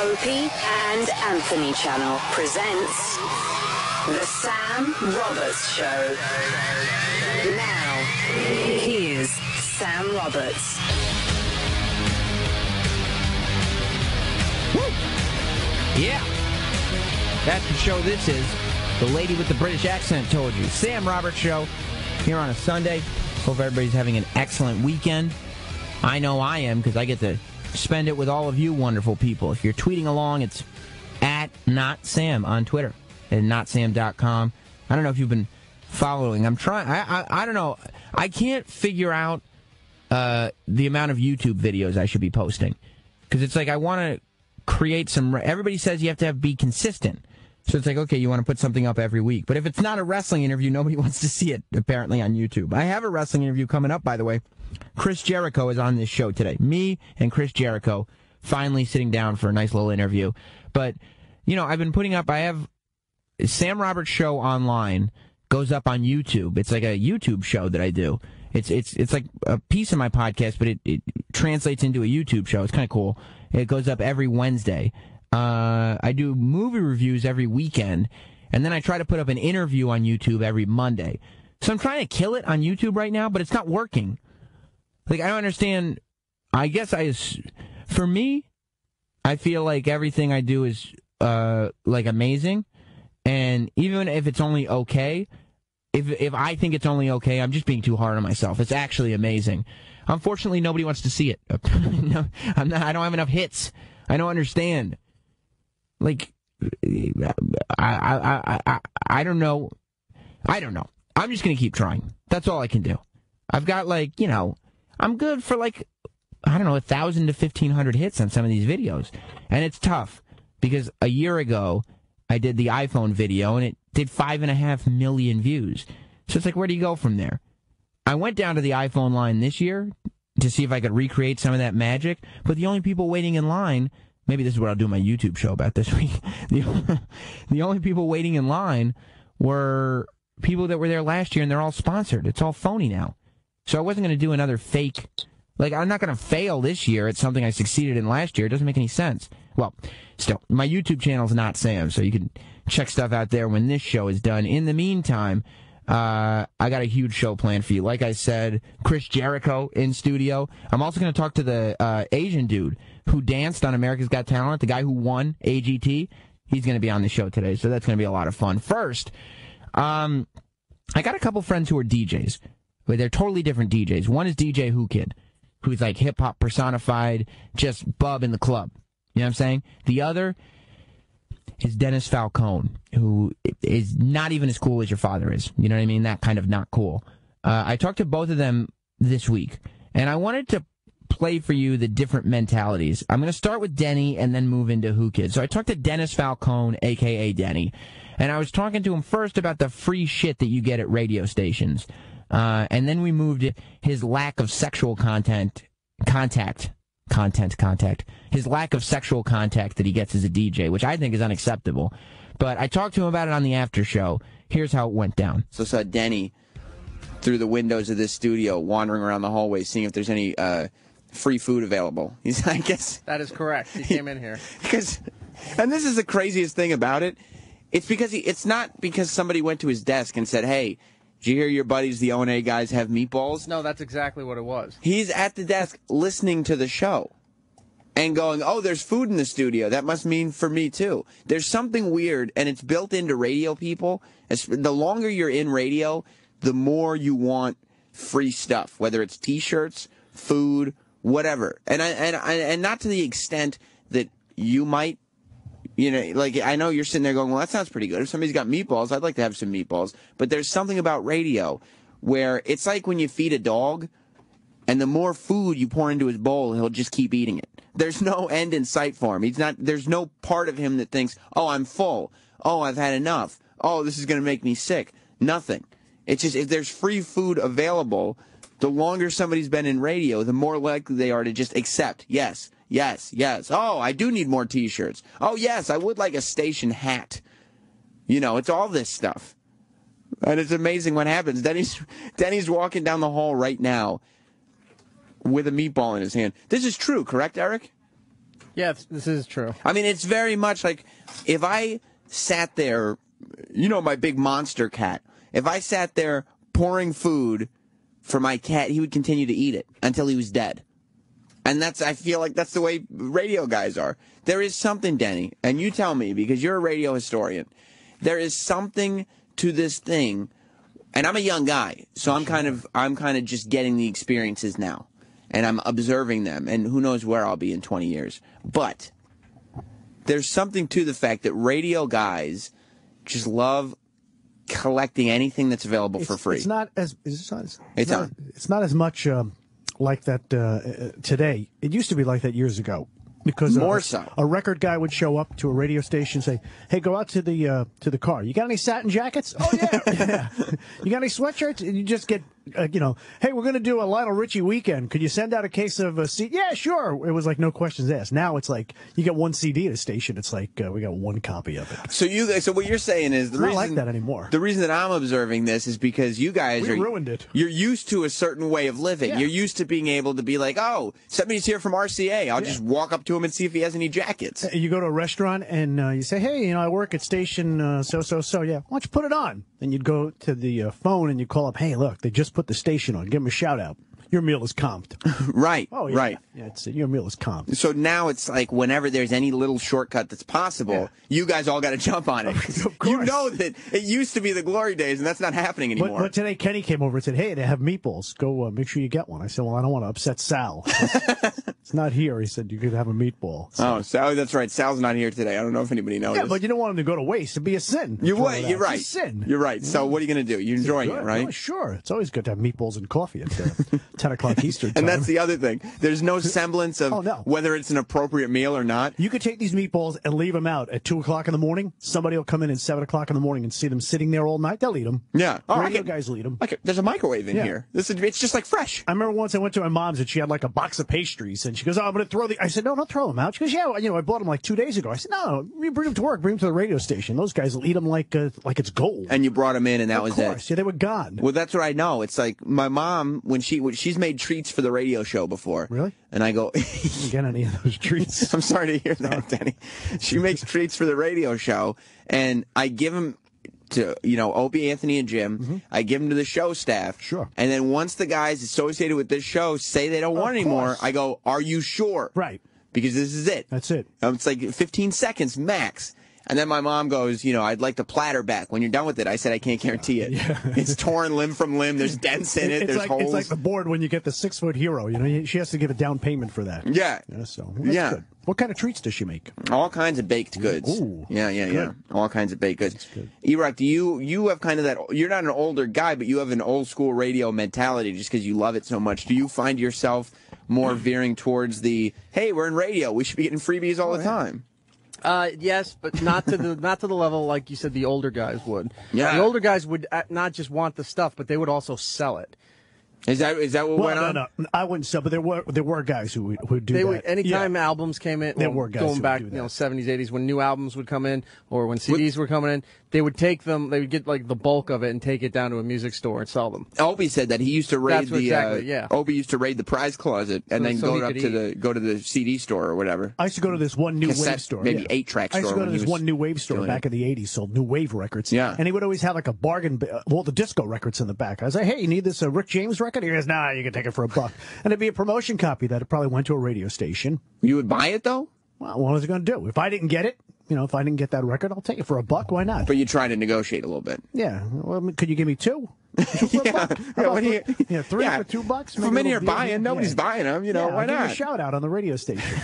Opie and Anthony Channel presents The Sam Roberts Show. Now, here's Sam Roberts. Woo! Yeah. That's the show this is. The lady with the British accent told you. Sam Roberts Show here on a Sunday. Hope everybody's having an excellent weekend. I know I am because I get to spend it with all of you wonderful people. If you're tweeting along, it's at NotSam on Twitter and notsam.com. I don't know if you've been following. I'm trying. I don't know. I can't figure out the amount of YouTube videos I should be posting because it's like I want to create some. Everybody says you have to be consistent. So it's like, okay, you want to put something up every week. But if it's not a wrestling interview, nobody wants to see it, apparently, on YouTube. I have a wrestling interview coming up, by the way. Chris Jericho is on this show today. Me and Chris Jericho finally sitting down for a nice little interview. But, you know, I've been putting up, I have Sam Roberts Show online, goes up on YouTube. It's like a YouTube show that I do. It's like a piece of my podcast, but it translates into a YouTube show. It's kind of cool. It goes up every Wednesday. I do movie reviews every weekend, and then I try to put up an interview on YouTube every Monday. So I'm trying to kill it on YouTube right now, but it's not working. Like, I don't understand. I guess for me, I feel like everything I do is, like, amazing. And even if it's only okay, if I think it's only okay, I'm just being too hard on myself. It's actually amazing. Unfortunately, nobody wants to see it. No, I don't have enough hits. I don't understand. Like, I don't know. I don't know. I'm just going to keep trying. That's all I can do. I've got, like, you know, I'm good for, like, I don't know, 1,000 to 1,500 hits on some of these videos. And it's tough because a year ago, I did the iPhone video and it did 5.5 million views. So it's like, where do you go from there? I went down to the iPhone line this year to see if I could recreate some of that magic, but the only people waiting in line, maybe this is what I'll do my YouTube show about this week, the only people waiting in line were people that were there last year, and they're all sponsored. It's all phony now. So I wasn't going to do another fake, like, I'm not going to fail this year at something I succeeded in last year. It doesn't make any sense. Well, still, my YouTube channel's Not Sam, so you can check stuff out there when this show is done. In the meantime, I got a huge show planned for you. Like I said, Chris Jericho in studio. I'm also going to talk to the Asian dude who danced on America's Got Talent, the guy who won AGT. He's going to be on the show today, so that's going to be a lot of fun. First, I got a couple friends who are DJs. They're totally different DJs. One is DJ Whoo Kid, who's like hip-hop personified, just bub in the club. You know what I'm saying? The other is Dennis Falcone, who is not even as cool as your father is. You know what I mean? That kind of not cool. I talked to both of them this week, and I wanted to play for you the different mentalities. I'm going to start with Denny and then move into Whoo Kid. So I talked to Dennis Falcone, a.k.a. Denny, and I was talking to him first about the free shit that you get at radio stations. And then we moved to his lack of sexual contact, his lack of sexual contact that he gets as a DJ, which I think is unacceptable. But I talked to him about it on the after show. Here's how it went down. So I saw Denny through the windows of this studio wandering around the hallway, seeing if there's any free food available. He's, I guess. That is correct. He came in here. And this is the craziest thing about it. It's because it's not because somebody went to his desk and said, hey, did you hear your buddies, the O&A guys, have meatballs? No, that's exactly what it was. He's at the desk listening to the show and going, oh, there's food in the studio. That must mean for me, too. There's something weird, and it's built into radio people. The longer you're in radio, the more you want free stuff, whether it's T-shirts, food, whatever. And not to the extent that you might, you know, like, I know you're sitting there going, well, that sounds pretty good. If somebody's got meatballs, I'd like to have some meatballs. But there's something about radio where it's like when you feed a dog, and the more food you pour into his bowl, he'll just keep eating it. There's no end in sight for him. There's no part of him that thinks, oh, I'm full. Oh, I've had enough. Oh, this is going to make me sick. Nothing. It's just, if there's free food available, the longer somebody's been in radio, the more likely they are to just accept, yes, yes, yes. Oh, I do need more T-shirts. Oh, yes, I would like a station hat. You know, it's all this stuff. And it's amazing what happens. Denny's walking down the hall right now with a meatball in his hand. This is true, correct, Eric? Yeah, this is true. I mean, it's very much like if I sat there, you know, my big monster cat, if I sat there pouring food for my cat, he would continue to eat it until he was dead. And I feel like that's the way radio guys are. There is something, Denny, and you tell me, because you're a radio historian, there is something to this thing, and I'm a young guy, so I'm kind of just getting the experiences now, and I'm observing them, and who knows where I'll be in 20 years. But there's something to the fact that radio guys just love collecting anything that's available for free. It's not as much like that today. It used to be like that years ago. Because more so, a record guy would show up to a radio station and say, "Hey, go out to the car. You got any satin jackets? Oh yeah, yeah. You got any sweatshirts?" And you just get, "Hey, we're going to do a Lionel Richie weekend. Could you send out a case of CD?" Yeah, sure. It was like no questions asked. Now it's like you get one CD at a station. It's like we got one copy of it. So what you're saying is it's not like that anymore. The reason that I'm observing this is because you guys ruined it. You're used to a certain way of living. Yeah. You're used to being able to be like, "Oh, somebody's here from RCA. I'll just walk up to him and see if he has any jackets." You go to a restaurant and you say, "Hey, I work at station so. Yeah, why don't you put it on?" Then you'd go to the phone and you call up, "Hey, look, they just put the station on. Give them a shout out. Your meal is comped." Right. Oh, yeah. Right. Yeah, your meal is comped. So now it's like whenever there's any little shortcut that's possible, you guys all got to jump on it. Of course. You know that it used to be the glory days, and that's not happening anymore. But today Kenny came over and said, "Hey, they have meatballs. Go make sure you get one." I said, "Well, I don't want to upset Sal. It's not here." He said, "You could have a meatball." So. Oh, Sal, that's right. Sal's not here today. I don't know if anybody knows. Yeah, but you don't want him to go to waste. It'd be a sin. You're right. You're right. It's a sin. You're right. So what are you going to do? You're enjoying it, right? Oh, sure. It's always good to have meatballs and coffee at 10 o'clock Eastern time. And that's the other thing. There's no semblance of whether it's an appropriate meal or not. You could take these meatballs and leave them out at 2 o'clock in the morning. Somebody will come in at 7 o'clock in the morning and see them sitting there all night. They'll eat them. Yeah. Radio guys will eat them. There's a microwave in here. It's just like fresh. I remember once I went to my mom's and she had like a box of pastries and she goes, "Oh, I'm going to throw the..." I said, "No, don't throw them out." She goes, "Yeah, I bought them like 2 days ago." I said, "No, you bring them to work. Bring them to the radio station. Those guys will eat them like it's gold." And you brought them in and that was it. Yeah, they were gone. Well, that's what I know. It's like my mom, when she's made treats for the radio show before. Really? And I go, "You get any of those treats?" I'm sorry to hear that, Denny. She makes treats for the radio show, and I give them to, Opie, Anthony, and Jim. Mm-hmm. I give them to the show staff. Sure. And then once the guys associated with this show say they don't want anymore, I go, "Are you sure?" Right. Because this is it. That's it. It's like 15 seconds max. And then my mom goes, "I'd like the platter back when you're done with it." I said, "I can't guarantee it. Yeah. It's torn limb from limb. There's dents in it. There's holes." It's like the board when you get the 6-foot hero. She has to give a down payment for that. Yeah. So that's good. What kind of treats does she make? All kinds of baked goods. Ooh. Yeah. All kinds of baked goods. Good. E-Rock, do you have kind of that? You're not an older guy, but you have an old school radio mentality just because you love it so much. Do you find yourself more veering towards the, "Hey, we're in radio. We should be getting freebies all the time"? Yes, but not to the level like you said the older guys would. Yeah. The older guys would not just want the stuff, but they would also sell it. Is that what went on? No, I wouldn't sell, but there were guys who would do that. Anytime albums came in, there were guys going who back, would do that. 70s, 80s, when new albums would come in, or when CDs were coming in, they would take them, they would get like the bulk of it and take it down to a music store and sell them. Opie said that he used to raid Opie used to raid the prize closet and then go to the CD store or whatever. I used to go to this one new wave store, maybe 8-track store. I used to go to this one new wave store back in the 80s, sold new wave records. Yeah, and he would always have like a bargain, all the disco records in the back. I was like, "Hey, you need this Rick James record?" He goes, "Nah, you can take it for $1." And it'd be a promotion copy that it probably went to a radio station. You would buy it though? Well, what was it going to do? If I didn't get it, if I didn't get that record, I'll take it for $1. Why not? But you try to negotiate a little bit. Yeah. Well, could you give me 2? $3 for $2? From in here buying, nobody's buying them. Why not? Give a shout out on the radio station.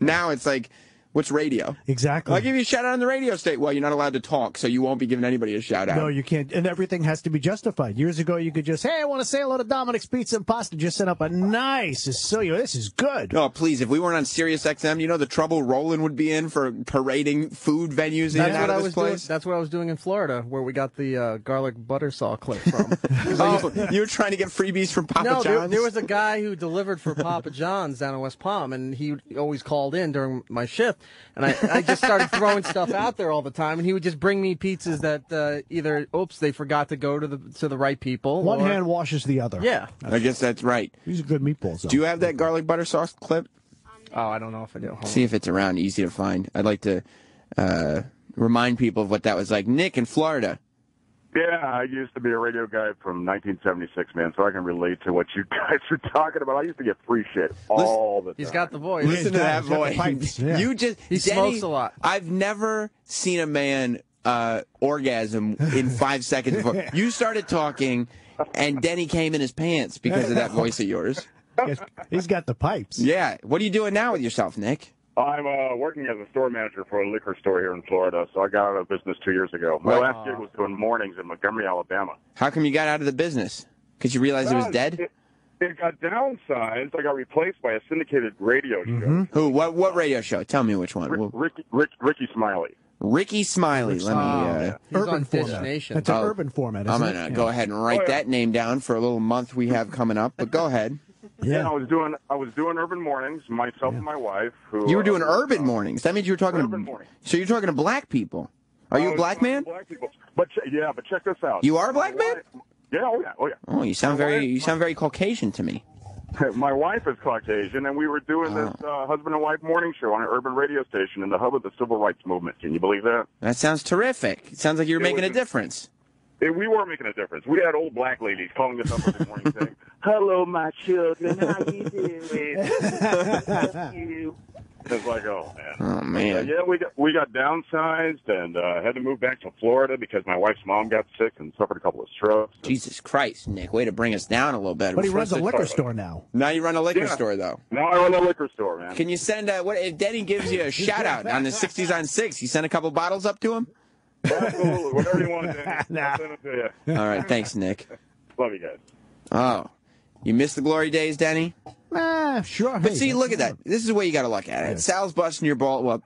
Now it's like, what's radio? Exactly. I'll give you a shout out on the radio station. Well, you're not allowed to talk, so you won't be giving anybody a shout out. No, you can't. And everything has to be justified. Years ago, you could just, "Hey, I want to say hello to Dominic's Pizza and Pasta." Just set up a nice Sicilio. This is good. Oh, please. If we weren't on Sirius XM, the trouble Roland would be in for parading food venues in and out of this place. That's what I was doing in Florida, where we got the garlic butter saw clip from. You were trying to get freebies from Papa John's? There was a guy who delivered for Papa John's down in West Palm, and he always called in during my shift, and I just started throwing stuff out there all the time, and he would just bring me pizzas that either they forgot to go to the right people. One hand washes the other. Yeah, I guess that's right. These are good meatballs, though. Do you have that garlic butter sauce clip? Oh, I don't know if I do. Hold See if it's around, easy to find. I'd like to remind people of what that was like. Nick in Florida. Yeah, I used to be a radio guy from 1976, man, so I can relate to what you guys are talking about. I used to get free shit all the time. He's got the voice. Listen to that voice. Yeah. You just He smokes a lot. I've never seen a man orgasm in 5 seconds before. You started talking, and Denny came in his pants because of that voice of yours. He's got the pipes. Yeah. What are you doing now with yourself, Nick? I'm working as a store manager for a liquor store here in Florida, so I got out of business 2 years ago. My last gig was doing mornings in Montgomery, Alabama. How come you got out of the business? Because you realized it was dead? It got downsized. I got replaced by a syndicated radio show. Mm-hmm. Who? What radio show? Tell me which one. Ricky Smiley. Ricky Smiley. Let me. He's Urban on Dish format. Nation. That's an urban format, I'm isn't gonna it? go ahead and write that name down for a little month we have coming up. But go ahead. Yeah, I was doing urban mornings, myself and my wife. Who You were doing urban mornings. That means you were talking urban to. mornings. So you're talking to black people. Are you a black man? Black people. But check this out. You are a black man? Yeah, oh yeah. Oh, you sound very Caucasian to me. My wife is Caucasian, and we were doing this husband and wife morning show on an urban radio station in the hub of the civil rights movement. Can you believe that? That sounds terrific. It sounds like you're making a difference. We were making a difference. We had old black ladies calling us up every morning saying, "Hello, my children. How you doing? Thank you." It's like, oh man. Oh man. Yeah, we got downsized and had to move back to Florida because my wife's mom got sick and suffered a couple of strokes. Jesus Christ, Nick, way to bring us down a little bit. But he runs a liquor store now. Now you run a liquor store, though. Now I run a liquor store, man. Can you send what if Denny gives you a shout out on the 60s on 6? You send a couple bottles up to him? Absolutely, whatever you want to do. I'll send it to you. All right, thanks, Nick. Love you guys. Oh, you miss the glory days, Denny? Sure. But see, look at that. This is the way you got to look at it. Sal's busting your ball, well,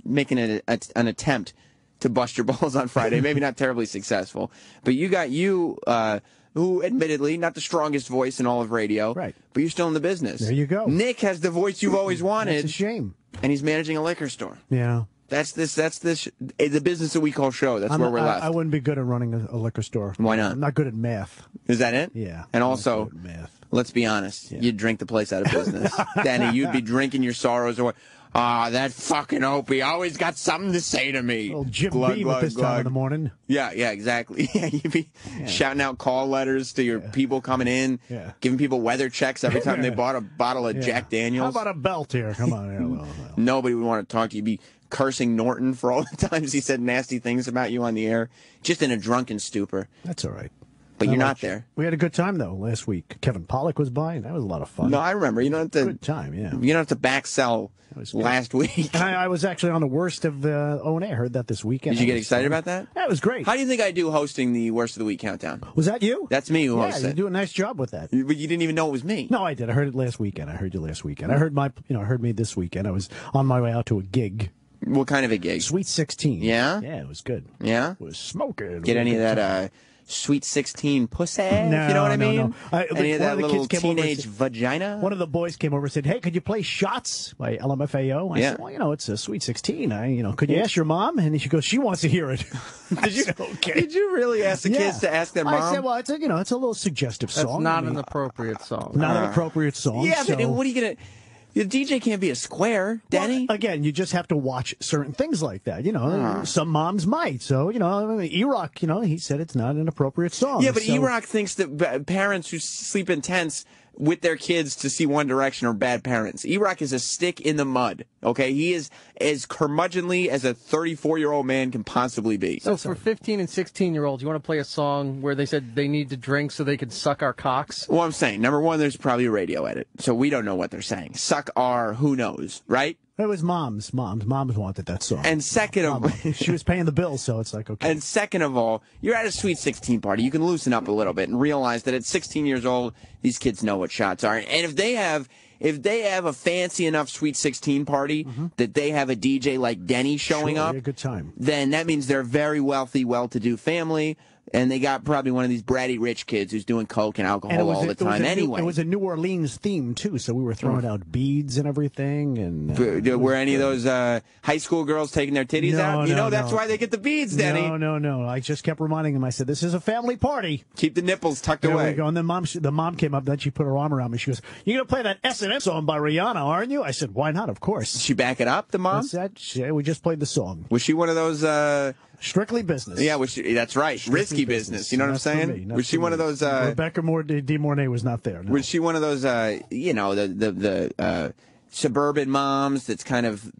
making an attempt to bust your balls on Friday. Maybe not terribly successful. But you got who admittedly not the strongest voice in all of radio. Right. But you're still in the business. There you go. Nick has the voice you've always wanted. That's a shame. And he's managing a liquor store. Yeah. That's the business that we call show. That's where we're left. I wouldn't be good at running a liquor store. Why not? I'm not good at math. Is that it? Yeah. And I'm also, not good at math. let's be honest, you'd drink the place out of business. Danny, you'd be drinking your sorrows away. That fucking Opie always got something to say to me. Old Jim Glug, Beam glug, at this glug. time of the morning. Yeah, exactly. Yeah, you'd be shouting out call letters to your people coming in, giving people weather checks every time they bought a bottle of Jack Daniels. How about a belt here? Come on. Here. Nobody would want to talk to you. You'd be cursing Norton for all the times he said nasty things about you on the air, just in a drunken stupor. That's all right. But you're not there. We had a good time, though, last week. Kevin Pollak was by, and that was a lot of fun. No, I remember. You don't have to. Good time, yeah. You don't have to back sell last week. And I was actually on the worst of the O&A. I heard that this weekend. Did you get excited about that? That was great. How do you think I do hosting the Worst of the Week countdown? Was that you? That's me who hosts you it. do a nice job with that. But you didn't even know it was me. No, I did. I heard it last weekend. I heard you last weekend. I heard heard me this weekend. I was on my way out to a gig. What kind of a gig? Sweet 16. Yeah? Yeah, it was good. Yeah? It was smoking. Get any of that Sweet 16 pussy? No, if you know what I mean? No. Any of that little teenage said, vagina? One of the boys came over and said, "Hey, could you play Shots by LMFAO?" I said, "Well, it's a Sweet 16. Could you ask your mom?" And she goes, "She wants to hear it." Did you really ask the kids to ask their mom? I said, "Well, it's a little suggestive That's song. not an appropriate song. Not an appropriate song." Yeah, so. but what are you gonna? The DJ can't be a square, Danny. Well, again, you just have to watch certain things like that. Some moms might. So, E-Rock, he said it's not an appropriate song. Yeah, but E-Rock thinks that parents who sleep in tents with their kids to see One Direction are bad parents. E-Rock is a stick in the mud, okay? He is as curmudgeonly as a 34-year-old man can possibly be. So for 15 and 16-year-olds, you want to play a song where they said they need to drink so they could suck our cocks? Well, I'm saying, number one, there's probably a radio edit, so we don't know what they're saying. Suck our who knows, right? It was Moms wanted that song. And second of all, she was paying the bill, so it's like, okay. And second of all, you're at a Sweet 16 party. You can loosen up a little bit and realize that at 16 years old, these kids know what shots are. And if they have a fancy enough Sweet 16 party that they have a DJ like Denny showing up, a good time. Then that means they're a very wealthy, well-to-do family. And they got probably one of these bratty rich kids who's doing coke and alcohol all the time anyway. It was a New Orleans theme, too, so we were throwing out beads and everything. And were any of those high school girls taking their titties out? You know, that's why they get the beads, Denny. No. I just kept reminding them. I said, this is a family party. Keep the nipples tucked away. We go. And then the mom came up, then she put her arm around me. She goes, you're going to play that S&M song by Rihanna, aren't you? I said, why not? Of course. Did she back it up, the mom? We just played the song. Was she one of those... Strictly business. Yeah, that's right. Strictly risky business. You know what I'm saying? Was she one of those... Rebecca De Mornay was not there. No. Was she one of those, the suburban moms that's kind of,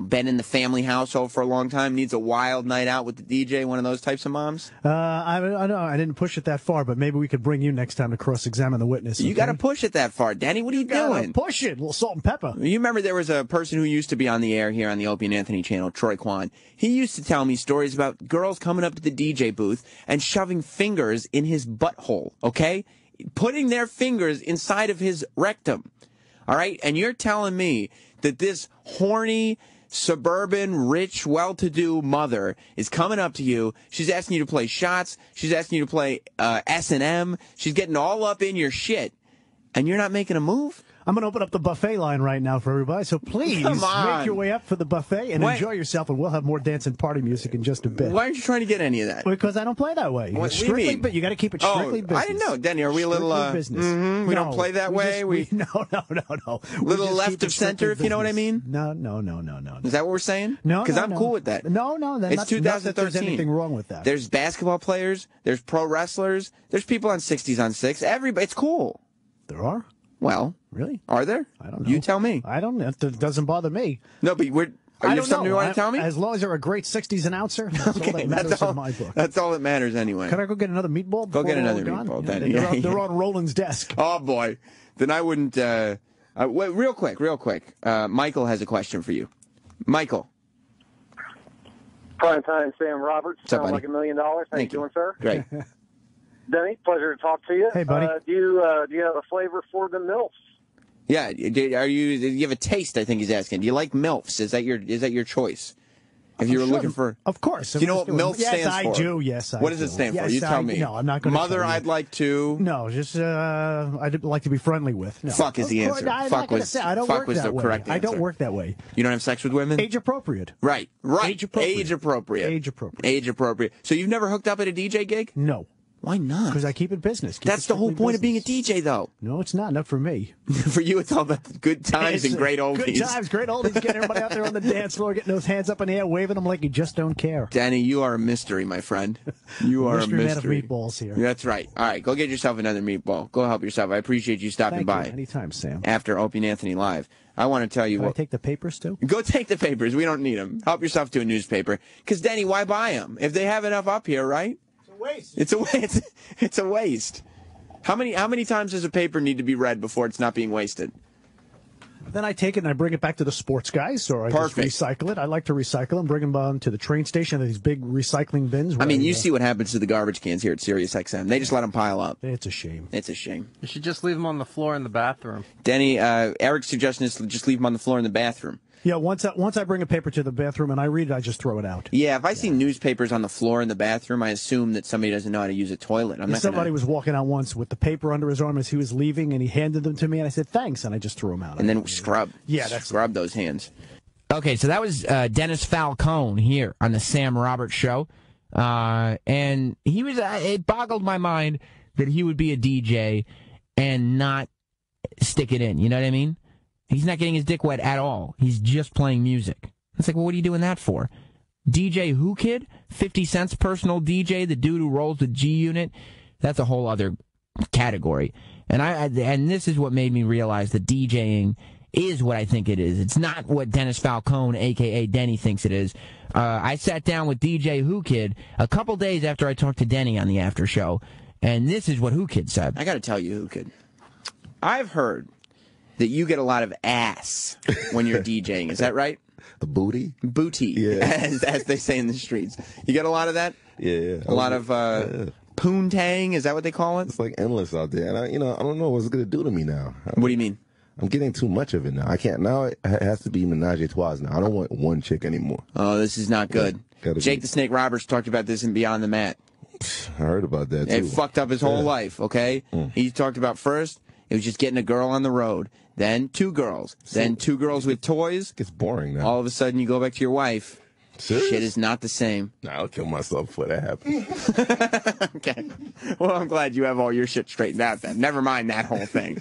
been in the family household for a long time, needs a wild night out with the DJ, one of those types of moms? I know I didn't push it that far, but maybe we could bring you next time to cross-examine the witness. You got to push it that far. Danny, what are you doing? Push it. A little salt and pepper. You remember there was a person who used to be on the air here on the Opie and Anthony channel, Troy Kwan. He used to tell me stories about girls coming up to the DJ booth and shoving fingers in his butthole, okay? Putting their fingers inside of his rectum, all right? And you're telling me that this horny, suburban, rich, well-to-do mother is coming up to you. She's asking you to play shots. She's asking you to play S&M. She's getting all up in your shit. And you're not making a move? I'm going to open up the buffet line right now for everybody, so please make your way up for the buffet and enjoy yourself, and we'll have more dance and party music in just a bit. Why aren't you trying to get any of that? Because I don't play that way. What do you mean? But you got to keep it strictly business. I didn't know. Denny, are we a little... business. We don't play that way? No. Little left of center, if you know what I mean? No. Is that what we're saying? No. Because I'm cool with that. No. It's 2013. Not that there's anything wrong with that. There's basketball players. There's pro wrestlers. There's people on 60s on 6. Everybody, it's cool. There are? Well, really? Are there? I don't know. You tell me. I don't know. It doesn't bother me. No, but you have something you want to tell me? As long as you're a great 60s announcer, that's all that matters in my book. That's all that matters anyway. Can I go get another meatball? Go get another meatball, Denny. They're on Roland's desk. Oh, boy. Then I wouldn't... wait, real quick. Michael has a question for you. Michael. Primetime Sam Roberts. What's up, buddy? Sound like $1 million. How you doing, sir? Great. Denny, pleasure to talk to you. Hey, buddy. Do you have a flavor for the MILFs? Yeah. Do you have a taste? I think he's asking. Do you like MILFs? Is that your choice? If you were looking for, of course. Do you know what MILF stands for? Yes, I do. Yes, I do. What does it stand for? Yes, You tell me. No, I'm not going to. Mother, I'd like to. No, just I'd like to be friendly with. No. Fuck is the answer. Fuck was the correct answer. I don't work that way. You don't have sex with women? Age appropriate. Right. Age appropriate. Age appropriate. So you've never hooked up at a DJ gig? No. Why not? Because I keep it business. That's the whole point of being a DJ, though. No, it's not. Not for me. For you, it's all about good times and great oldies. Good times, great oldies. Getting everybody out there on the dance floor, getting those hands up in the air, waving them like you just don't care. Danny, you are a mystery, my friend. You are a mystery. Man of meatballs here. That's right. All right, go get yourself another meatball. Go help yourself. I appreciate you stopping by. Anytime, Sam. After Opie and Anthony Live. I want to tell you Can I take the papers, too? Go take the papers. We don't need them. Help yourself to a newspaper. Because, Danny, why buy them? If they have enough up here, right? It's a waste. How many times does a paper need to be read before it's not being wasted? Then I take it and I bring it back to the sports guys, or I just recycle it. I like to recycle them, bring them on to the train station, these big recycling bins. I mean, you see what happens to the garbage cans here at Sirius XM. They just let them pile up. It's a shame. It's a shame. You should just leave them on the floor in the bathroom. Denny, Eric's suggestion is to just leave them on the floor in the bathroom. Yeah, once I bring a paper to the bathroom and I read it, I just throw it out. Yeah, if I see newspapers on the floor in the bathroom, I assume that somebody doesn't know how to use a toilet. Somebody was walking out once with the paper under his arm as he was leaving, and he handed them to me, and I said, thanks, and I just threw them out. And then scrub. Yeah, scrub those hands. Okay, so that was Dennis Falcone here on the Sam Roberts Show. And he was, it boggled my mind that he would be a DJ and not stick it in. You know what I mean? He's not getting his dick wet at all. He's just playing music. It's like, well, what are you doing that for? DJ Whoo Kid, 50 Cent's personal DJ, the dude who rolls the G Unit. That's a whole other category. And this is what made me realize that DJing is what I think it is. It's not what Dennis Falcone, a.k.a. Denny, thinks it is. I sat down with DJ Whoo Kid a couple days after I talked to Denny on the after show, and this is what Whoo Kid said. I got to tell you, Whoo Kid, I've heard that you get a lot of ass when you're DJing. Is that right? The booty? Booty, yeah. as they say in the streets. You get a lot of that? Yeah. A lot of poontang, is that what they call it? It's like endless out there. And I don't know what it's going to do to me now. What do you mean? I'm getting too much of it now. I can't. Now it has to be menage a trois now. I don't want one chick anymore. Oh, this is not good. Yeah, Jake the Snake Roberts talked about this in Beyond the Mat. I heard about that, too. It fucked up his whole life, okay? He talked about first, it was just getting a girl on the road. Then 2 girls. Then 2 girls with toys. It's boring now. All of a sudden, you go back to your wife. Serious? Shit is not the same. Nah, I'll kill myself before that happens. Okay. Well, I'm glad you have all your shit straightened out then. Never mind that whole thing.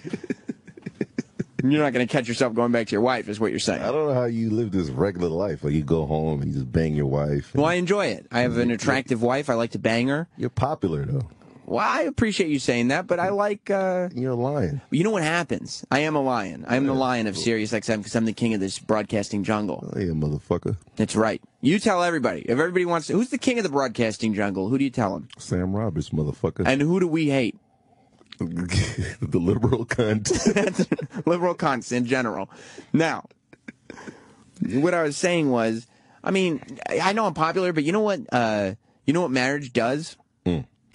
You're not going to catch yourself going back to your wife, is what you're saying. I don't know how you live this regular life. Like, you go home and you just bang your wife. Well, I enjoy it. I have an attractive wife. I like to bang her. You're popular, though. Well, I appreciate you saying that, but I like... You're a lion. You know what happens? I am a lion. I am the lion of Sirius XM because I'm the king of this broadcasting jungle. Oh, yeah, motherfucker. That's right. You tell everybody. If everybody wants to... Who's the king of the broadcasting jungle? Who do you tell them? Sam Roberts, motherfucker. And who do we hate? The liberal cunt. Liberal cunts in general. Now, what I was saying was, I mean, I know I'm popular, but you know what marriage does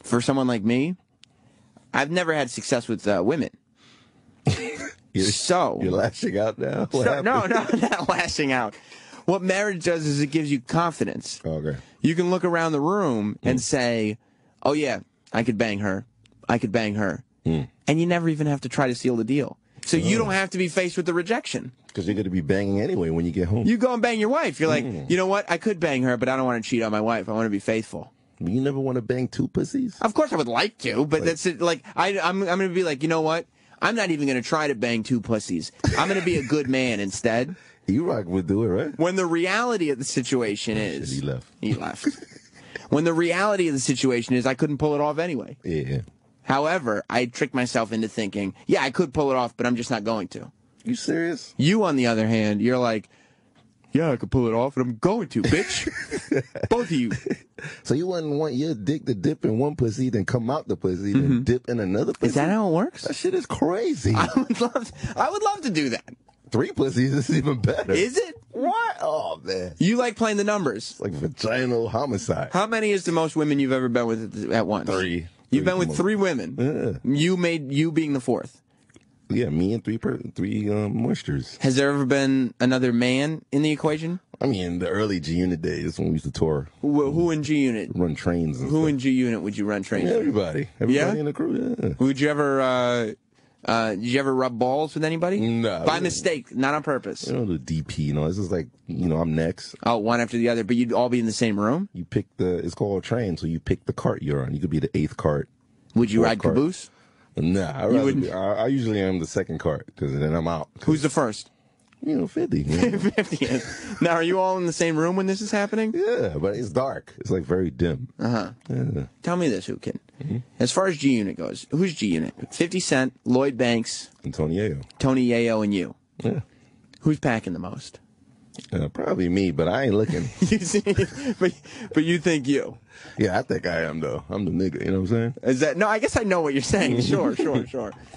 for someone like me? I've never had success with women. You're lashing out now? No, not lashing out. What marriage does is it gives you confidence. Okay. You can look around the room and say, oh yeah, I could bang her. I could bang her. And you never even have to try to seal the deal. So you don't have to be faced with the rejection. Because you're going to be banging anyway when you get home. You go and bang your wife. You're like, you know what? I could bang her, but I don't want to cheat on my wife. I want to be faithful. You never want to bang 2 pussies? Of course I would like to, but that's it. Like, I'm going to be like, you know what? I'm not even going to try to bang 2 pussies. I'm going to be a good man instead. E-Rock would do it, right? When the reality of the situation is... He left. He left. When the reality of the situation is I couldn't pull it off anyway. Yeah. However, I tricked myself into thinking, yeah, I could pull it off, but I'm just not going to. You serious? You, on the other hand, you're like, yeah, I could pull it off, and I'm going to, bitch. Both of you. So you wouldn't want your dick to dip in one pussy, then come out the pussy, then dip in another pussy? Is that how it works? That shit is crazy. I would love to do that. 3 pussies is even better. Is it? What? Oh, man. You like playing the numbers. It's like vaginal homicide. How many is the most women you've ever been with at once? 3. You've been with 3 women. Yeah. You being the 4th. Yeah, me and 3 moistures. Has there ever been another man in the equation? I mean, the early G-Unit days when we used to tour. Who in G-Unit? Run trains and Who stuff. in G-Unit would you run trains? Everybody. Yeah? In the crew, yeah. Would you ever... did you ever rub balls with anybody? No. By mistake, not on purpose. You know, the DP, this is like, I'm next. Oh, one after the other, but you'd all be in the same room? You pick it's called a train, so you pick the cart you're on. You could be the 8th cart. Would you ride cart. caboose? Nah, I usually am the 2nd cart, because then I'm out. Who's the first? 50. 50. Now, are you all in the same room when this is happening? Yeah, but it's dark. It's like very dim. Uh-huh. Yeah. Tell me this, Whoo Kid. As far as G-Unit goes, who's G-Unit? 50 Cent, Lloyd Banks, And Tony Ayo. Tony Yayo, and you. Yeah. Who's packing the most? Probably me, but I ain't looking. You see, but you think you. Yeah, I think I am, though. I'm the nigga, you know what I'm saying? Is that no? I guess I know what you're saying. Sure.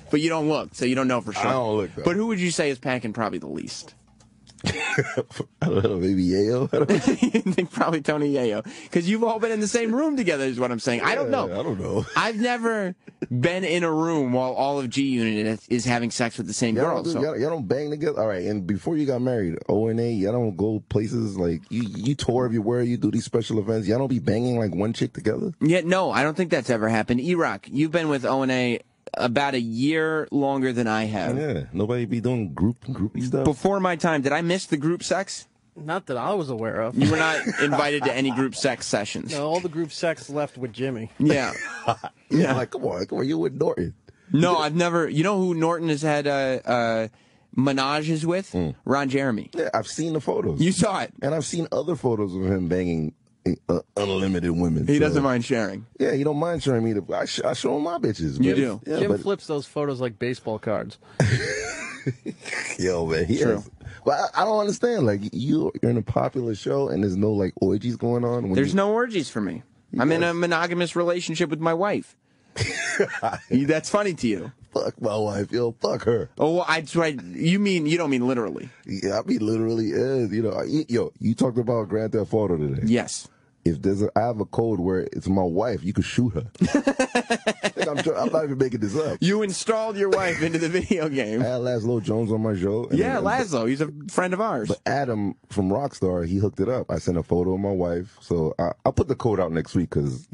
But you don't look, so you don't know for sure. I don't look, though. But who would you say is packing probably the least? I don't know, maybe Yayo? You think probably Tony Yayo. Because you've all been in the same room together is what I'm saying. I don't know. I don't know. I've never been in a room while all of G-Unit is having sex with the same girl. Y'all don't bang together? All right, and before you got married, O&A, y'all don't go places like, you tour everywhere, you do these special events, y'all don't be banging like one chick together? Yeah, no, I don't think that's ever happened. E-Rock, you've been with O&A about a year longer than I have. Yeah, nobody be doing groupie stuff? Before my time, did I miss the group sex? Not that I was aware of. You were not invited to any group sex sessions. No, all the group sex left with Jimmy. Yeah. Yeah, like, come on, you with Norton. No, I've never. You know who Norton has had menages with? Ron Jeremy. Yeah, I've seen the photos. You saw it. And I've seen other photos of him banging unlimited women. He doesn't mind sharing. Yeah, he don't mind sharing me. I show him my bitches. You but, do. Yeah, Jim flips those photos like baseball cards. Yo, man, True. But I don't understand. Like, you're in a popular show and there's no, like, orgies going on? There's no orgies for me. I'm in a monogamous relationship with my wife. That's funny to you. Fuck my wife, yo, fuck her. Oh, well, that's right. You don't mean literally. Yeah, I mean literally is. You talked about Grand Theft Auto today. Yes. if I have a code where it's my wife, you could shoot her. I'm not even making this up. You installed your wife into the video game. I had Laszlo Jones on my show. Yeah, Laszlo. He's a friend of ours. But Adam from Rockstar, he hooked it up. I sent a photo of my wife. So I'll put the code out next week because,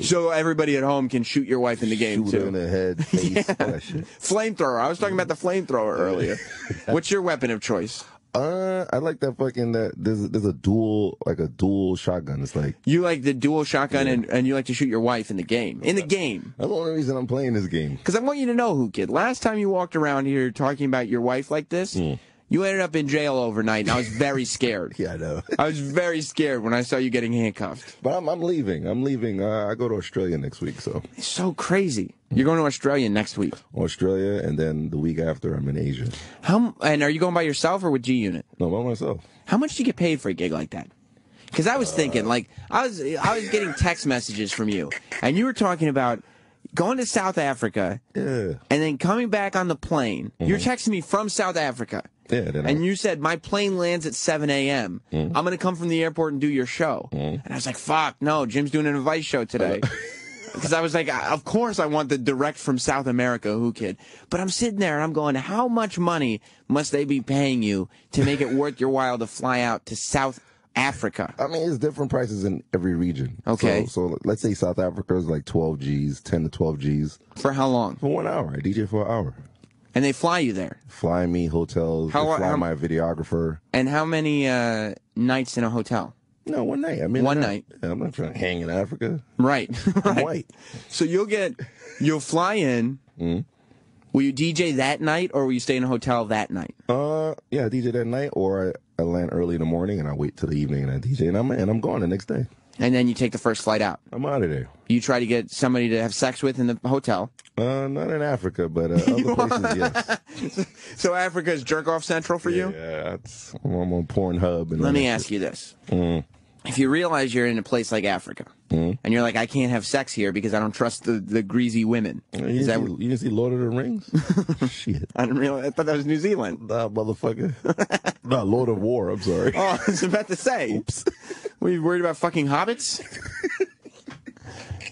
so everybody at home can shoot your wife in the game, shoot too. her in the head, face, all that shit. Flamethrower. I was talking about the flamethrower earlier. What's your weapon of choice? I like that fucking there's a dual shotgun. It's like you like the dual shotgun and you like to shoot your wife in the game. In the game. That's the only reason I'm playing this game. Because I want you to know, Whoo Kid, last time you walked around here talking about your wife like this, you ended up in jail overnight, and I was very scared. Yeah, I know. I was very scared when I saw you getting handcuffed. But I'm leaving. I go to Australia next week, so. It's so crazy. You're going to Australia next week. Australia, and then the week after, I'm in Asia. And are you going by yourself or with G Unit? No, by myself. How much do you get paid for a gig like that? Because I was thinking, I was getting text messages from you, and you were talking about going to South Africa, and then coming back on the plane. You're texting me from South Africa. Yeah, and you said, my plane lands at 7 a.m. I'm going to come from the airport and do your show. And I was like, fuck, no, Jim's doing an advice show today. Because I was like, of course I want the direct from South America Whoo Kid. But I'm sitting there and I'm going, how much money must they be paying you to make it worth your while to fly out to South Africa? I mean, it's different prices in every region. Okay. So let's say South Africa is like 12 G's, 10 to 12 G's. For how long? For 1 hour. I DJ for an hour. And they fly you there? Fly me, hotels, fly my videographer. And how many nights in a hotel? No, one night. I mean, one night. I'm not trying to hang in Africa. Right. I'm white. So you'll fly in. Will you DJ that night, or will you stay in a hotel that night? Yeah, I DJ that night, or I land early in the morning and I wait till the evening and I DJ and I'm gone the next day. And then you take the first flight out. I'm out of there. You try to get somebody to have sex with in the hotel. Not in Africa, but other places, yes. So Africa is jerk-off central for you? Yeah, I'm on Pornhub. Let me ask you this. If you realize you're in a place like Africa, and you're like, I can't have sex here because I don't trust the greasy women. You didn't see Lord of the Rings? Shit. I didn't realize. I thought that was New Zealand. Nah, motherfucker. Not Lord of War, I'm sorry. Oh, I was about to say. Oops. Were you worried about fucking hobbits?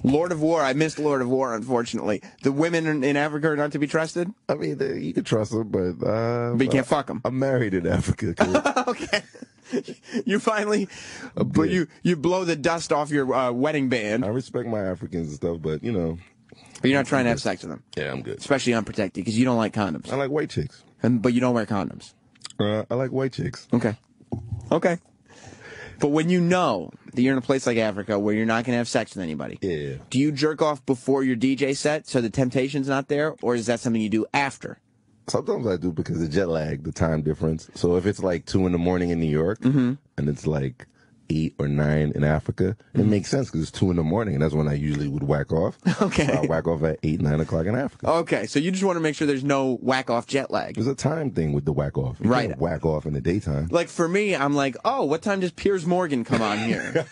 Lord of War. I missed Lord of War, unfortunately. The women in Africa are not to be trusted? I mean, you can trust them, but you can't fuck them. I'm married in Africa. Okay. You finally, but you blow the dust off your wedding band. I respect my Africans and stuff, but, But you're not trying to have sex with them. Yeah, I'm good. Especially unprotected, because you don't like condoms. I like white chicks. But you don't wear condoms. I like white chicks. Okay. But when you know that you're in a place like Africa where you're not going to have sex with anybody, do you jerk off before your DJ set so the temptation's not there, or is that something you do after? Sometimes I do because of jet lag, the time difference. So if it's like 2 in the morning in New York and it's like 8 or 9 in Africa, it makes sense because it's 2 in the morning, and that's when I usually would whack off. Okay. So I whack off at 8, 9 o'clock in Africa. Okay, so you just want to make sure there's no whack off jet lag. There's a time thing with the whack off. You can't whack off in the daytime. Like for me, I'm like, oh, what time does Piers Morgan come on here?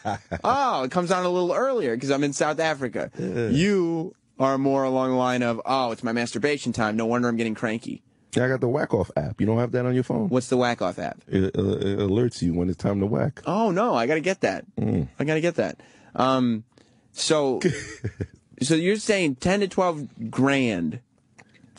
Oh, it comes on a little earlier because I'm in South Africa. Yeah. You are more along the line of, oh, it's my masturbation time. No wonder I'm getting cranky. Yeah, I got the Whack Off app. You don't have that on your phone? What's the Whack Off app? It alerts you when it's time to whack. Oh, no, I got to get that. I got to get that. So you're saying 10 to 12 grand.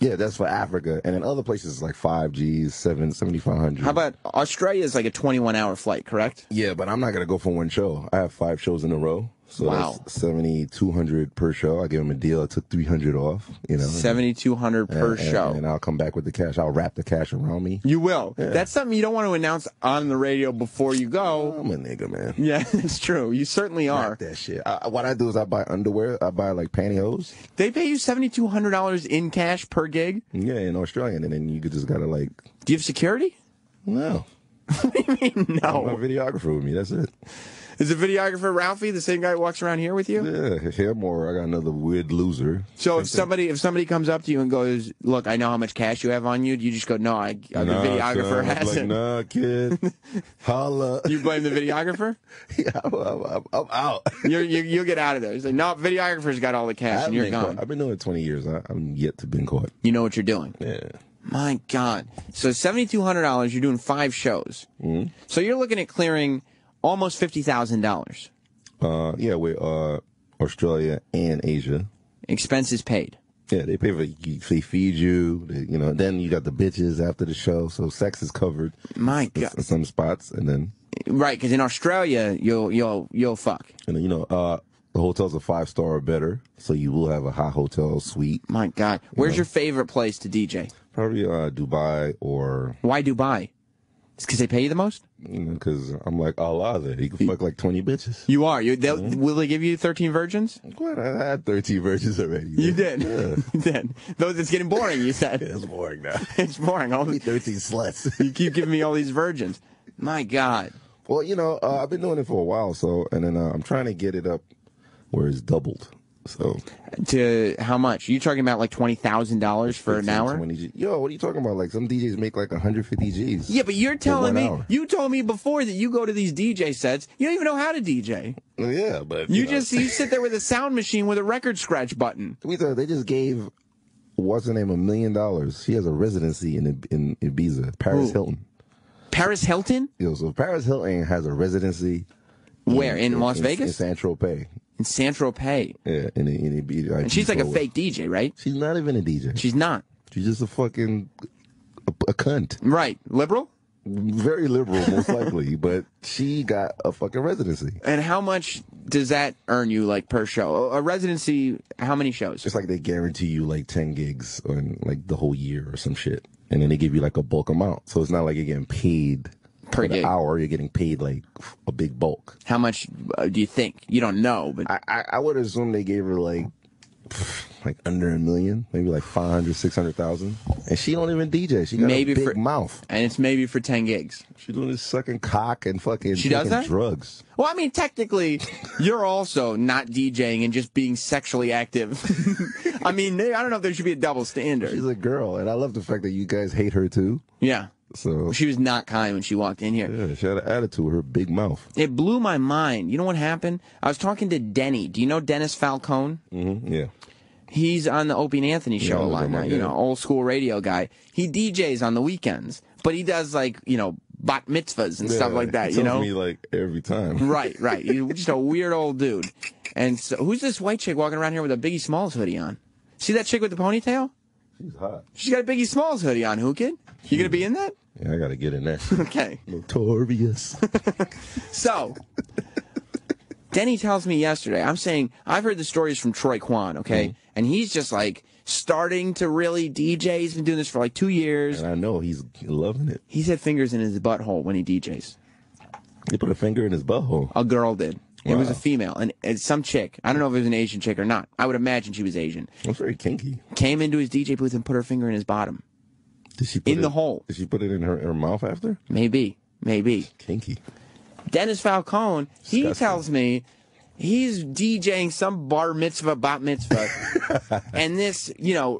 Yeah, that's for Africa. And in other places, it's like 5 Gs, 7,500. How about Australia is like a 21-hour flight, correct? Yeah, but I'm not going to go for one show. I have 5 shows in a row. So that's 7,200 per show. I gave him a deal. I took 300 off. 7,200 per show. And I'll come back with the cash. I'll wrap the cash around me. You will. Yeah. That's something you don't want to announce on the radio before you go. I'm a nigga, man. Yeah, it's true. You certainly are. Wrap that shit. What I do is I buy underwear. I buy like pantyhose. They pay you $7,200 in cash per gig? Yeah, in Australian. And then you just gotta like. Do you have security? No. What do you mean no? I have a videographer with me. That's it. Is the videographer Ralphie the same guy who walks around here with you? Yeah, him or I got another weird loser. So if somebody comes up to you and goes, "Look, I know how much cash you have on you," do you just go, "No, the videographer hasn't." Like, nah, kid, holla. You blame the videographer? Yeah, I'm out. You'll get out of there. He's like, "No, videographer's got all the cash, and you're gone." I've been doing it 20 years. I'm yet to been caught. You know what you're doing. Yeah. My God. So $7,200. You're doing 5 shows. So you're looking at clearing almost $50,000. Yeah, with Australia and Asia. Expenses paid. Yeah, they pay they feed you, then you got the bitches after the show, so sex is covered. My God. In some spots, and then. Right, because in Australia, you'll fuck. And then, the hotel's a 5-star or better, so you will have a high hotel suite. My God. Where's your favorite place to DJ? Probably Dubai or... Why Dubai? It's because they pay you the most? Because I'm like Allah there. You can fuck like 20 bitches. You are. Will they give you 13 virgins? What? I had 13 virgins already. You did. Yeah. You did. Though it's getting boring, you said. Yeah, it's boring now. It's boring. Only 13 sluts. You keep giving me all these virgins. My God. Well, I've been doing it for a while, and then I'm trying to get it up where it's doubled. So to how much? You talking about like $20,000 for an hour? 20 G. Yo, what are you talking about? Like some DJs make like 150 Gs. Yeah, but you're telling me you told me before that you go to these DJ sets, you don't even know how to DJ. Yeah, but you sit there with a sound machine with a record scratch button. They just gave what's her name $1 million. She has a residency in Ibiza, Paris Hilton. Paris Hilton? Yo, so Paris Hilton has a residency. Where in Las Vegas? In Saint-Tropez. In Saint-Tropez. Yeah, in Ibiza. And she's like a fake DJ, right? She's not even a DJ. She's not. She's just a fucking a cunt. Right. Liberal? Very liberal, most likely. But she got a fucking residency. And how much does that earn you, like, per show? A residency, how many shows? It's like they guarantee you, like, 10 gigs on, like, the whole year or some shit. And then they give you, like, a bulk amount. So it's not like you're getting paid per gig. Hour. You're getting paid, like, a big bulk. How much do you think? You don't know, but... I would assume they gave her, like under $1 million, maybe like 500,000-600,000, and she don't even DJ. She got a big mouth, and it's maybe for 10 gigs. She's doing this sucking cock and fucking. She does that? Drugs. Well, I mean, technically, you're also not DJing and just being sexually active. I mean, I don't know if there should be a double standard. She's a girl, and I love the fact that you guys hate her too. Yeah. So she was not kind when she walked in here. Yeah, she had an attitude with her big mouth. It blew my mind. You know what happened? I was talking to Denny. Do you know Dennis Falcone? Mm-hmm. Yeah. He's on the Opie and Anthony show a lot now, old school radio guy. He DJs on the weekends, but he does bat mitzvahs and stuff like that, he tells me like every time. Right. He's just a weird old dude. And so, who's this white chick walking around here with a Biggie Smalls hoodie on? See that chick with the ponytail? She's hot. She's got a Biggie Smalls hoodie on, Whoo Kid? You gonna be in that? Yeah, I gotta get in there. Okay. Notorious. So, Denny tells me yesterday, I'm saying, I've heard the stories from Troy Kwan, okay? And he's just like starting to really DJ. He's been doing this for like 2 years. And I know he's loving it. He's had fingers in his butthole when he DJs. He put a finger in his butthole? A girl did. Wow. It was a female. And it's some chick. I don't know if it was an Asian chick or not. I would imagine she was Asian. That's very kinky. Came into his DJ booth and put her finger in his bottom. Did she put in the hole. Did she put it in her mouth after? Maybe. Kinky. Dennis Falcone, he tells me he's DJing some bar mitzvah, bat mitzvah, and this,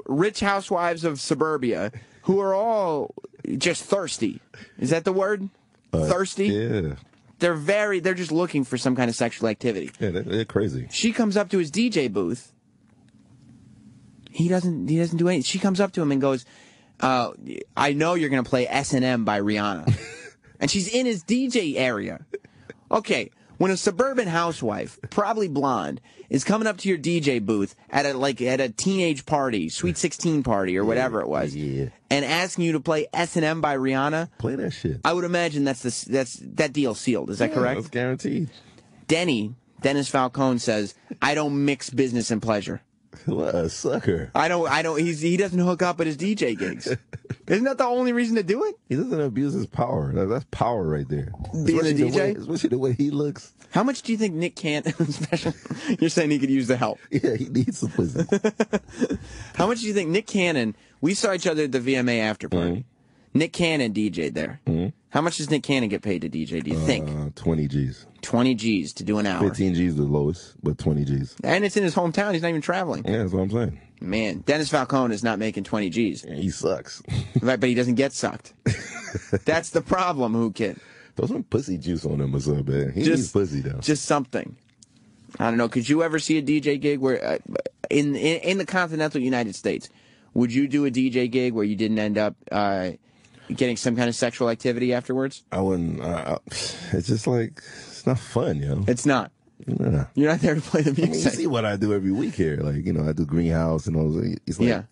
rich housewives of suburbia who are all just thirsty. Is that the word? Thirsty? Yeah. They're just looking for some kind of sexual activity. Yeah, they're crazy. She comes up to his DJ booth. He doesn't do anything. She comes up to him and goes, I know you're going to play S&M by Rihanna. And she's in his DJ area. Okay, when a suburban housewife, probably blonde, is coming up to your DJ booth at a teenage party, Sweet 16 party or whatever it was, and asking you to play S&M by Rihanna, play that shit. I would imagine that deal sealed. Is that correct? That's guaranteed. Dennis Falcone says, I don't mix business and pleasure. What a sucker. He doesn't hook up at his DJ gigs. Isn't that the only reason to do it? He doesn't abuse his power. That's power right there. Being a DJ? Especially the way he looks. How much do you think Nick Cannon, you're saying he could use the help? Yeah, he needs some pussy. How much do you think Nick Cannon, we saw each other at the VMA after party. Nick Cannon DJ'd there. How much does Nick Cannon get paid to DJ, do you think? 20 G's. 20 G's to do an hour. 15 G's the lowest, but 20 G's. And it's in his hometown. He's not even traveling. Yeah, that's what I'm saying. Man, Dennis Falcone is not making 20 G's. Yeah, he sucks. Right, but he doesn't get sucked. That's the problem, Whoo Kid. Throw some pussy juice on him or something, man. He needs pussy, though. Just something. I don't know. Could you ever see a DJ gig where, in the continental United States, would you do a DJ gig where you didn't end up getting some kind of sexual activity afterwards? I wouldn't. It's just like, it's not fun, yo. It's not. Nah. You're not there to play the I mean, you music. see what I do every week here. Like, I do greenhouse and all those. It's like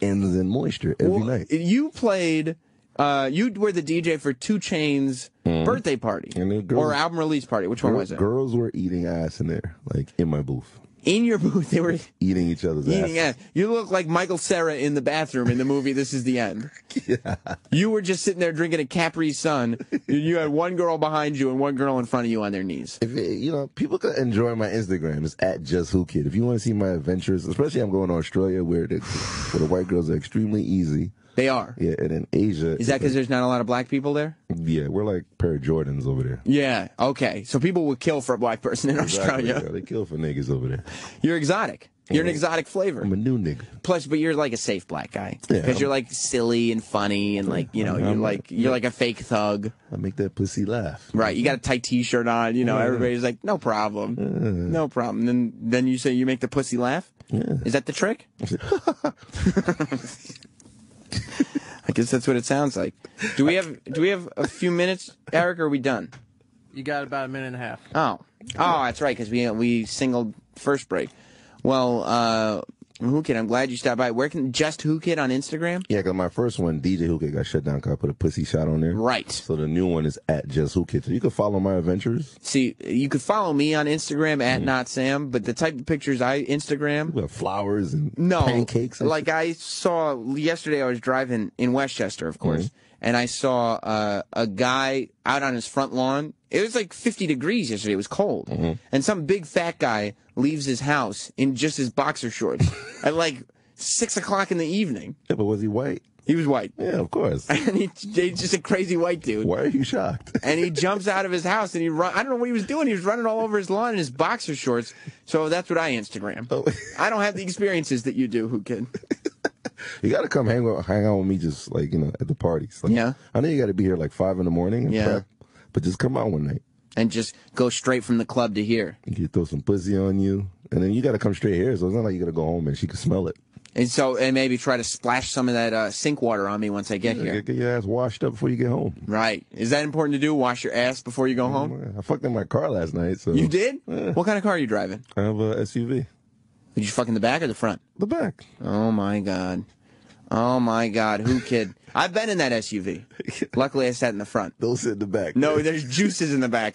ends in moisture every night. You played, you were the DJ for 2 Chainz' birthday party or album release party. Which one was it? Girls were eating ass in there, like in my booth. In your booth, they were eating each other's ass. You look like Michael Cera in the bathroom in the movie This Is the End. Yeah. You were just sitting there drinking a Capri Sun. You had one girl behind you and one girl in front of you on their knees. If people could enjoy my Instagram. It's at just Whoo Kid. If you want to see my adventures, especially I'm going to Australia where the white girls are extremely easy. They are. Yeah, and in Asia. Is that because there's not a lot of black people there? Yeah, we're like pair of Jordans over there. Yeah, okay. So people would kill for a black person in Australia. Yeah, they kill for niggas over there. You're exotic. You're an exotic flavor. I'm a new nigga. Plus, but you're like a safe black guy. Because you're like silly and funny and like, you're like a fake thug. I make that pussy laugh. Right. You got a tight t-shirt on, everybody's like, no problem. No problem. Then you say you make the pussy laugh? Yeah. Is that the trick? I guess that's what it sounds like. Do we have a few minutes, Eric, or are we done? You got about a minute and a half. Oh, that's right, because we singled first break. Well, Whoo Kid, I'm glad you stopped by. Where can just Whoo Kid on Instagram? Yeah, because my first one, DJ Whoo Kid, got shut down because I put a pussy shot on there. Right. So the new one is at just Whoo Kid. So you can follow my adventures. See, you could follow me on Instagram at Not Sam, but the type of pictures I Instagram, We have flowers and pancakes. And like I saw yesterday, I was driving in Westchester, of course, and I saw a guy out on his front lawn. It was like 50 degrees yesterday. It was cold. And some big fat guy leaves his house in just his boxer shorts at like 6 o'clock in the evening. Yeah, but was he white? He was white. Yeah, of course. And he's just a crazy white dude. Why are you shocked? And he jumps out of his house and I don't know what he was doing. He was running all over his lawn in his boxer shorts. So that's what I Instagram. Oh. I don't have the experiences that you do, Whoo Kid. You got to come hang out with me just like, at the parties. Like, Yeah. I know you got to be here like 5 in the morning and prep, but just come out one night. And just go straight from the club to here. You can throw some pussy on you, and then you got to come straight here. So it's not like you got to go home and she can smell it. And maybe try to splash some of that sink water on me once I get here. Get your ass washed up before you get home. Right. Is that important to do? Wash your ass before you go home? I fucked in my car last night. So You did? What kind of car are you driving? I have a SUV. Did you fuck in the back or the front? The back. Oh, my God. Oh, my God. Whoo Kid. I've been in that SUV. Luckily, I sat in the front. Don't sit in the back. No, there's juices in the back.